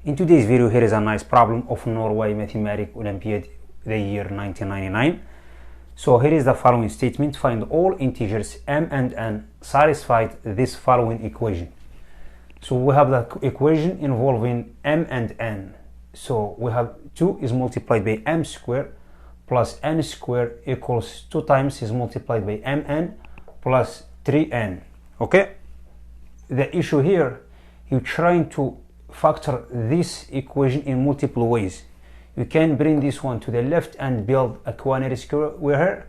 In today's video, here is a nice problem of Norway Mathematical Olympiad, the year 1999. So here is the following statement: find all integers m and n satisfied this following equation. So we have the equation involving m and n. So we have 2 is multiplied by m squared plus n squared equals 2 times is multiplied by mn plus 3n. Okay, the issue here, you're trying to factor this equation in multiple ways. You can bring this one to the left and build a quaternary square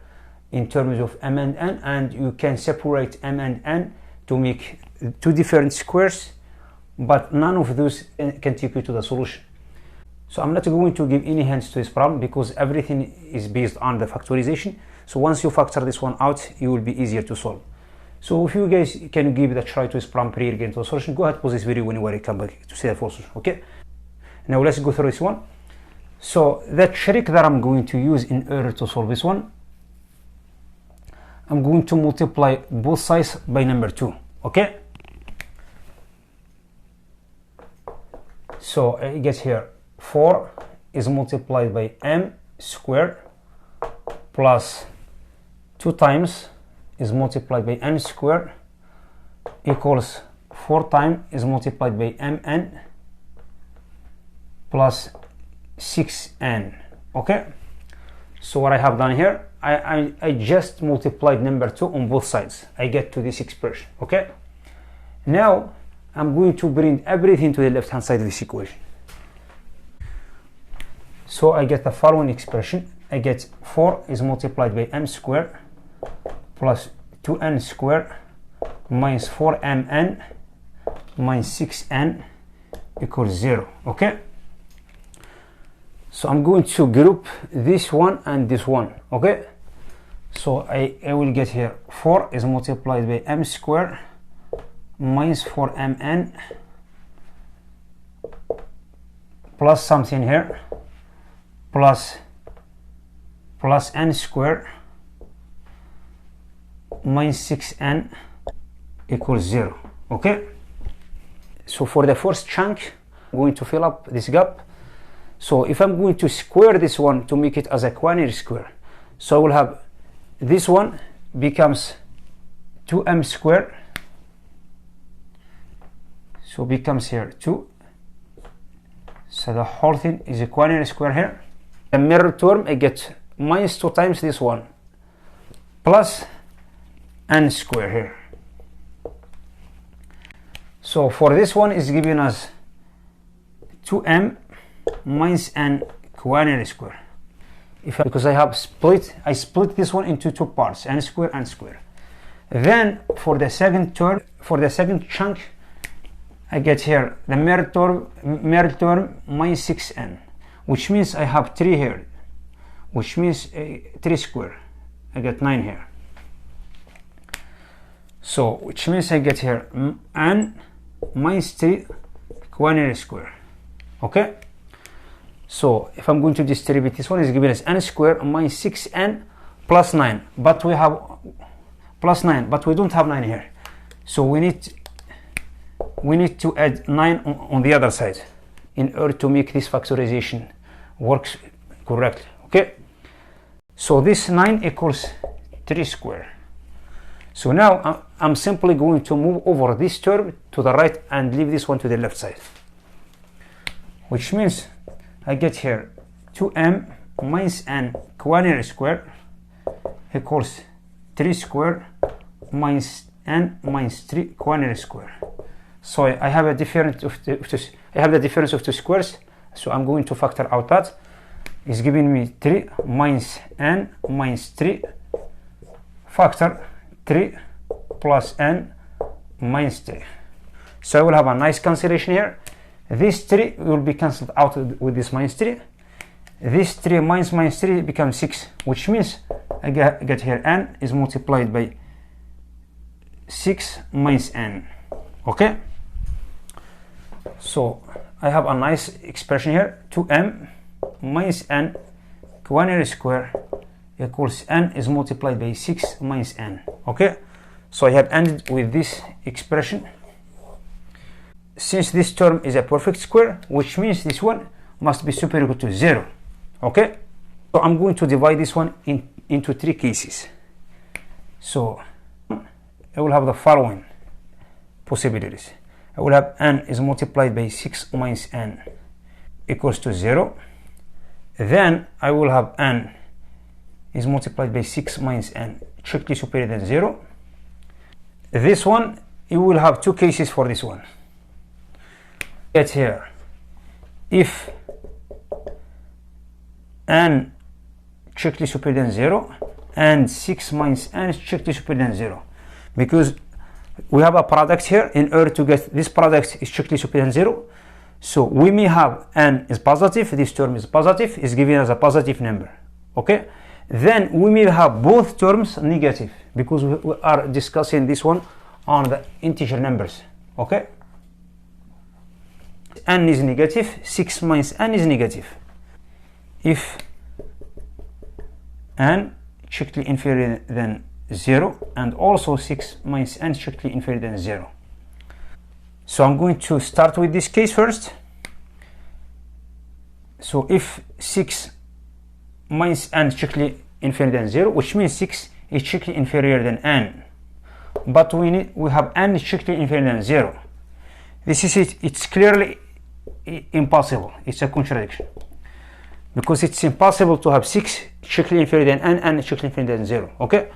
in terms of m and n, and you can separate m and n to make 2 different squares, but none of those can take you to the solution. So I'm not going to give any hints to this problem because everything is based on the factorization. So once you factor this one out, it will be easier to solve. So if you guys can give it a try to this problem prior to getting to the solution, go ahead, pause this video whenever you come back to see the full solution. Okay, now let's go through this one. So the trick that I'm going to use in order to solve this one, I'm going to multiply both sides by number 2. Okay, so I get here 4 is multiplied by m squared plus 2 times is multiplied by n squared equals 4 times is multiplied by mn plus 6n. Okay, so what I have done here, I just multiplied number 2 on both sides. I get to this expression. Okay, now I'm going to bring everything to the left hand side of this equation. So I get the following expression. I get 4 is multiplied by m squared plus 2n squared minus 4mn minus 6n equals 0. Okay, so I'm going to group this one and this one. Okay, so I will get here 4 is multiplied by m squared minus 4mn plus something here plus n squared minus 6n equals 0. Okay, so for the first chunk, I'm going to fill up this gap. So if I'm going to square this one to make it as a quaternary square, so I will have this one becomes 2m squared, so becomes here 2, so the whole thing is a quaternary square here. The mirror term, I get minus 2 times this one plus n square here. So for this one is giving us 2m minus n quaternary square. Because I split this one into 2 parts, n square and square. Then for the second term, for the second chunk, I get here the mirror term minus 6n, which means I have 3 here, which means 3 square. I get 9 here. So which means I get here n minus 3 quaternary square. Okay, so if I'm going to distribute this one, is given as n square minus 6n plus 9, but we have plus 9, but we don't have 9 here, so we need to add 9 on the other side in order to make this factorization works correctly. Okay, so this 9 equals 3 square. So now I'm simply going to move over this term to the right and leave this one to the left side, which means I get here 2m minus n quaternary square equals 3 square minus n minus 3 quaternary square. So I have a difference of the difference of 2 squares, so I'm going to factor out that. It's giving me 3 minus n minus 3 factor 3 plus n minus 3. So I will have a nice cancellation here. This 3 will be cancelled out with this minus 3. This 3 minus 3 becomes 6, which means I get here n is multiplied by 6 minus n. Okay, so I have a nice expression here: 2m minus n quaternary square equals n is multiplied by 6 minus n. Okay, so I have ended with this expression. since this term is a perfect square, which means this one must be superior to 0. Okay, so I'm going to divide this one into 3 cases. So I will have the following possibilities. I will have n is multiplied by 6 minus n equals to 0. Then I will have n is multiplied by 6 minus n strictly superior than 0. This one, you will have 2 cases for this one. Get here, if n strictly superior than 0 and 6 minus n strictly superior than 0, because we have a product here. In order to get this product is strictly superior than 0, so we may have n is positive, this term is positive, is given as a positive number. Okay, then we may have both terms negative, because we are discussing this one on the integer numbers. Okay, n is negative, 6 minus n is negative. If n strictly inferior than 0, and also 6 minus n strictly inferior than 0. So I'm going to start with this case first. So if 6 minus n strictly inferior than 0, which means 6 is strictly inferior than n, but we have n strictly inferior than 0. This is it. It's clearly impossible. It's a contradiction, because it's impossible to have 6 strictly inferior than n and strictly inferior than 0. Okay,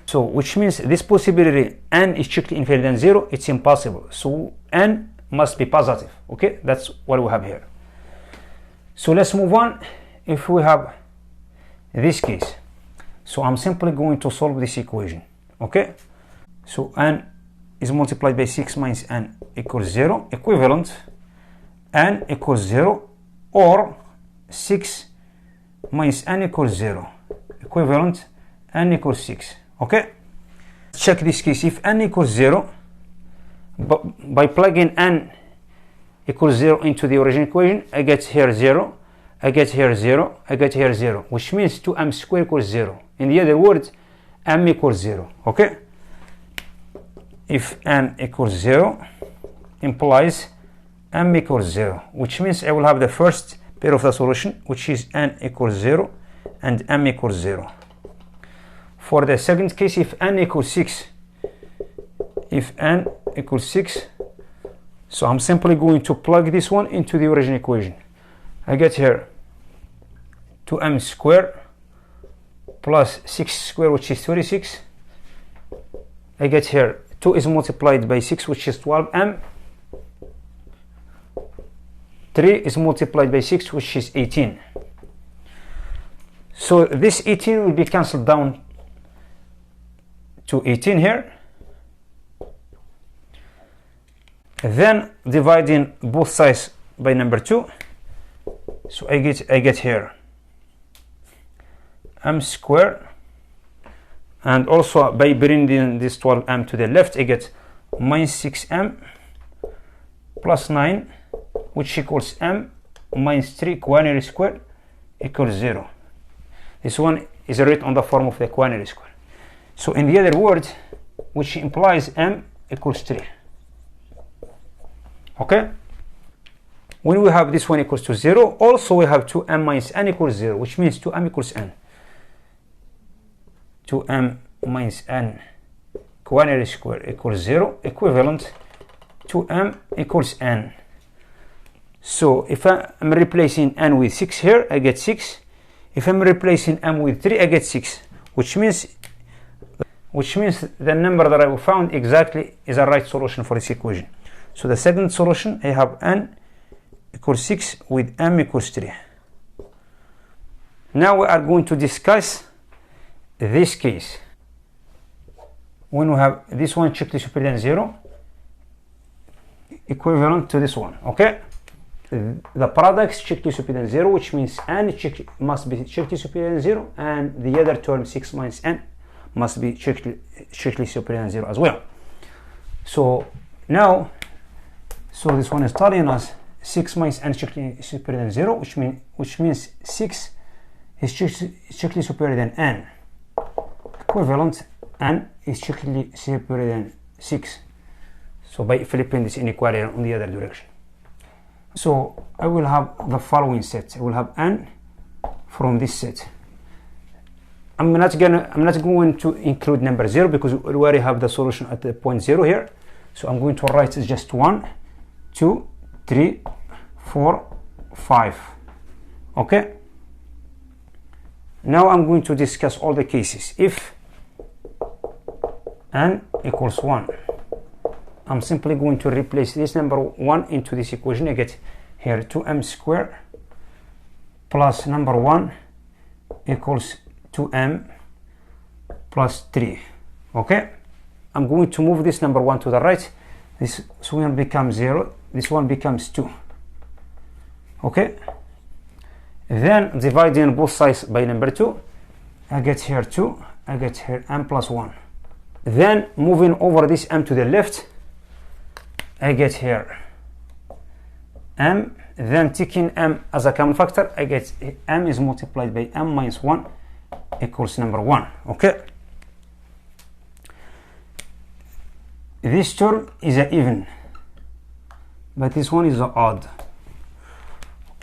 so which means this possibility n is strictly inferior than 0, it's impossible. So n must be positive. Okay, that's what we have here. So let's move on. If we have this case, so I'm simply going to solve this equation. Okay, so n is multiplied by 6 minus n equals 0, equivalent n equals 0, or 6 minus n equals 0, equivalent n equals 6. Okay, check this case. If n equals 0, by plugging n equals 0 into the original equation, I get here 0, I get here 0, I get here 0, which means 2m squared equals 0. In the other words, m equals 0. Okay, if n equals 0 implies m equals 0, which means I will have the first pair of the solution, which is n equals 0 and m equals 0. For the second case, if n equals 6, if n equals 6, so I'm simply going to plug this one into the original equation. I get here 2m squared plus 6 squared, which is 36. I get here 2 is multiplied by 6, which is 12m. 3 is multiplied by 6, which is 18. So this 18 will be cancelled down to 18 here. Then dividing both sides by number 2, so I get here m squared, and also by bringing this 12m to the left, I get minus 6m plus 9, which equals m minus 3 quaternary squared equals 0. This one is written on the form of the quaternary square. So in the other words, which implies m equals 3. Okay, when we have this one equals to 0, also we have 2m minus n equals 0, which means 2m equals n. 2m minus n quaternary square equals 0, equivalent 2m equals n. So if I'm replacing n with 6 here, I get 6. If I'm replacing m with 3, I get 6, which means the number that I found exactly is a right solution for this equation. So the second solution, I have n equals 6 with m equals 3. Now we are going to discuss this case. When we have this one strictly superior than 0, equivalent to this one. Okay, the product strictly superior than 0, which means n must be strictly superior than 0, and the other term 6 minus n must be strictly superior than 0 as well. So now, so this one is telling us 6 minus n strictly superior than 0, which means 6 is strictly superior than n. Equivalent n is strictly superior than 6. So by flipping this inequality on the other direction. So I will have the following set. I will have n from this set. I'm not going to include number 0 because we already have the solution at the point 0 here. So I'm going to write just 1, 2, 3, 4, 5. Okay. Now I'm going to discuss all the cases. If n equals 1, I'm simply going to replace this number 1 into this equation. I get here 2m squared plus number 1 equals 2m plus 3. Okay, I'm going to move this number 1 to the right. This one becomes 0, this one becomes 2. Okay, then dividing both sides by number 2, I get here 2, I get here m plus 1. Then moving over this m to the left, I get here m, then taking m as a common factor, I get m is multiplied by m minus 1 equals number 1. Okay, this term is an even, but this one is an odd.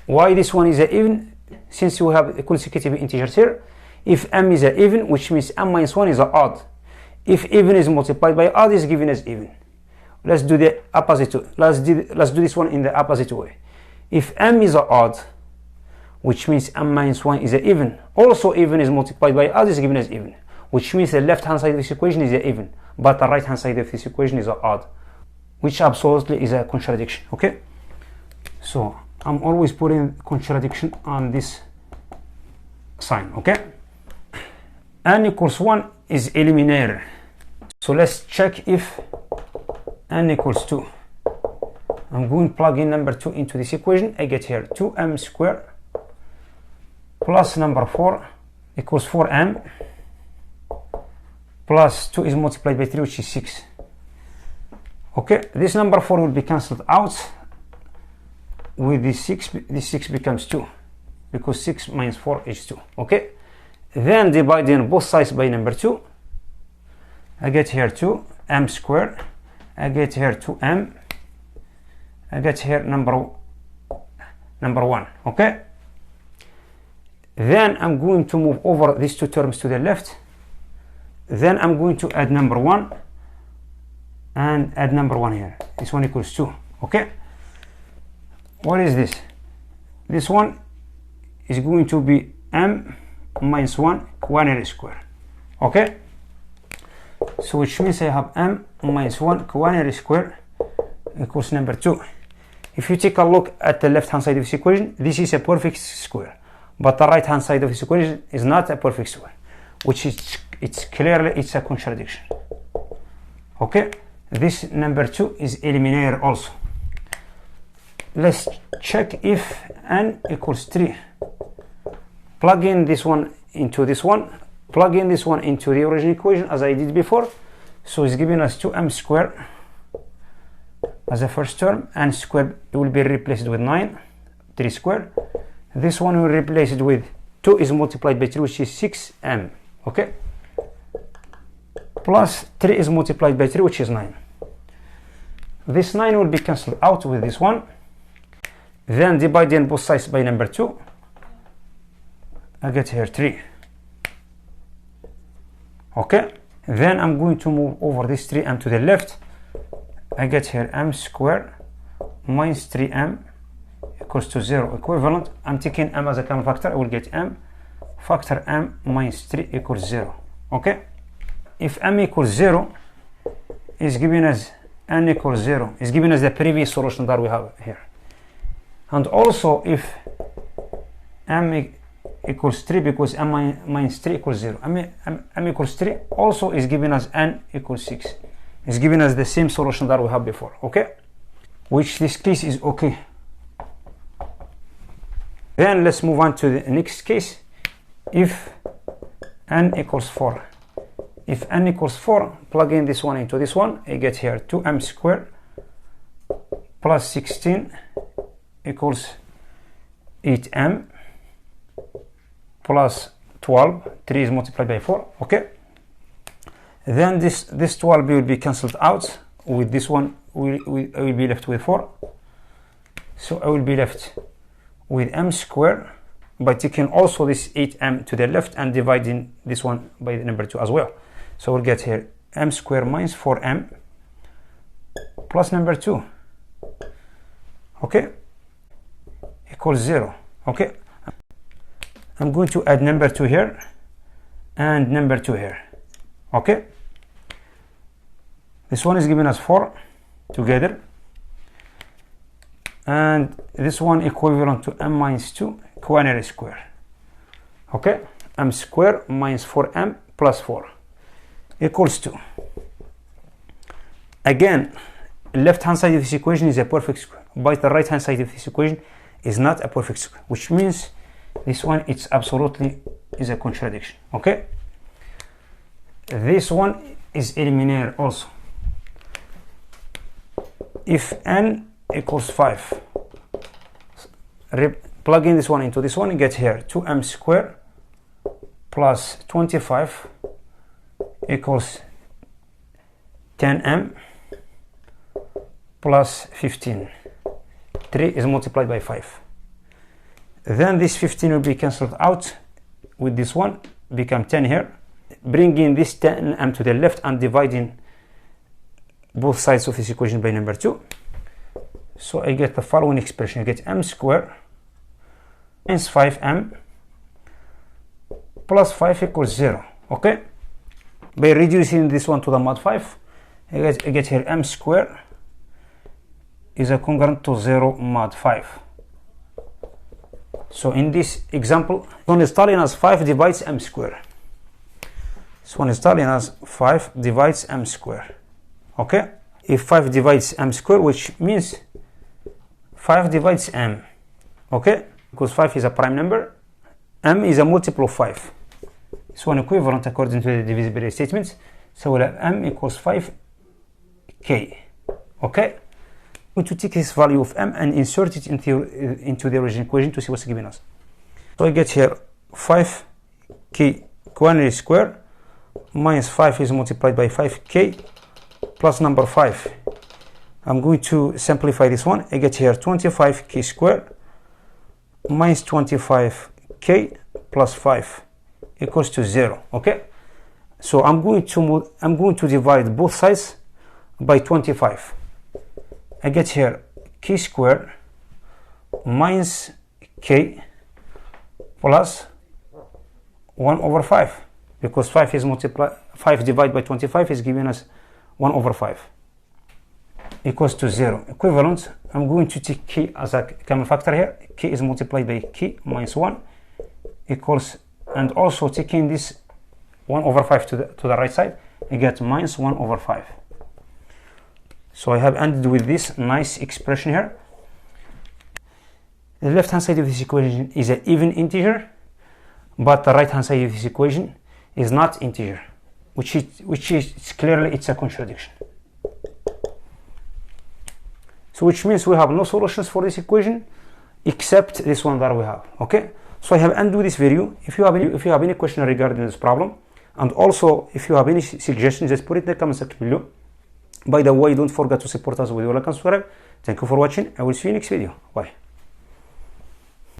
Why this one is an even? Since we have consecutive integers here, if m is an even, which means m minus 1 is an odd. If even is multiplied by odd, is given as even. Let's do the opposite. Let's do this one in the opposite way. If m is an odd, which means m minus 1 is an even, also even is multiplied by odd is given as even, which means the left hand side of this equation is an even, but the right hand side of this equation is an odd, which absolutely is a contradiction. Okay, so I'm always putting contradiction on this sign. Okay, n equals 1 is eliminator. So let's check if n equals 2. I'm going to plug in number 2 into this equation. I get here 2m squared plus number 4 equals 4m plus 2 is multiplied by 3, which is 6. Okay, this number 4 will be cancelled out with this 6. This 6 becomes 2 because 6 minus 4 is 2. Okay, then dividing both sides by number 2, I get here 2m squared, I get here 2m, I get here number 1. Okay, then I'm going to move over these two terms to the left. Then I'm going to add number 1 and add number 1 here. This one equals 2. Okay, what is this? This one is going to be m minus 1 quantity square. Okay, so which means I have m minus 1 quantity square equals number 2. If you take a look at the left hand side of this equation, this is a perfect square, but the right hand side of this equation is not a perfect square, which is clearly a contradiction. Okay, this number 2 is eliminator also. Let's check if n equals 3. Plug in this one into this one, plug in this one into the original equation as I did before. So it's giving us 2m squared as a first term, and squared will be replaced with 9, 3 squared. This one will replace it with 2 is multiplied by 3, which is 6m. Okay, plus 3 is multiplied by 3, which is 9. This 9 will be cancelled out with this one. Then dividing both sides by number 2, I get here 3. Okay, then I'm going to move over this 3m to the left. I get here m squared minus 3m equals to 0 equivalent. I'm taking m as a common factor. I will get m factor m minus 3 equals 0. Okay, if m equals 0 is giving us n equals 0, is giving us the previous solution that we have here. And also if m equals 3, because m minus 3 equals 0, m equals 3 also is giving us n equals 6. It's giving us the same solution that we have before. Okay, which this case is okay. Then let's move on to the next case. If n equals 4, if n equals 4, plug in this one into this one, I get here 2m squared plus 16 equals 8m plus 12. 3 is multiplied by 4. Okay, then this 12 will be cancelled out with this one, I will be left with 4. So I will be left with m squared by taking also this 8m to the left and dividing this one by the number 2 as well. So we'll get here m squared minus 4m plus number 2, okay, equals 0. Okay, I'm going to add number 2 here and number 2 here. Okay, this one is giving us 4 together, and this one equivalent to m minus 2 quantity square. Okay, m squared minus 4m plus 4 equals 2. Again, left hand side of this equation is a perfect square, but the right hand side of this equation is not a perfect square, which means this one it's absolutely is a contradiction. Okay, this one is eliminated also. If n equals 5, plug in this one into this one, you get here 2m squared plus 25 equals 10m plus 15. 3 is multiplied by 5. Then this 15 will be cancelled out with this one, become 10 here. Bringing this 10m to the left and dividing both sides of this equation by number 2. So I get the following expression. I get m squared minus 5m plus 5 equals 0. Okay, by reducing this one to the mod 5, I get here m squared is a congruent to 0 mod 5. So in this example, this one is telling us 5 divides m squared. This one is telling us 5 divides m squared. Okay, if 5 divides m squared, which means 5 divides m. Okay, because 5 is a prime number, m is a multiple of 5. This one equivalent according to the divisibility statements. So we'll have m equals 5k. Okay, we're going to take this value of m and insert it into the original equation to see what's given us. So I get here 5k quantity squared minus 5 is multiplied by 5k plus number 5. I'm going to simplify this one. I get here 25k squared minus 25k plus 5 equals to 0. Okay, so I'm going to divide both sides by 25. I get here k squared minus k plus 1 over 5, because 5 is 5 divided by 25 is giving us 1 over 5 equals to 0. Equivalent, I'm going to take k as a common factor here. K is multiplied by k minus 1 equals, and also taking this 1 over 5 to the right side, I get minus 1 over 5. So I have ended with this nice expression here. The left hand side of this equation is an even integer, but the right hand side of this equation is not integer, which is clearly it's a contradiction. So which means we have no solutions for this equation except this one that we have. Okay, so I have ended with this video. If you have any question regarding this problem, and also if you have any suggestions, just put it in the comment section below. By the way, don't forget to support us with your like and subscribe. Thank you for watching. I will see you next video. Bye.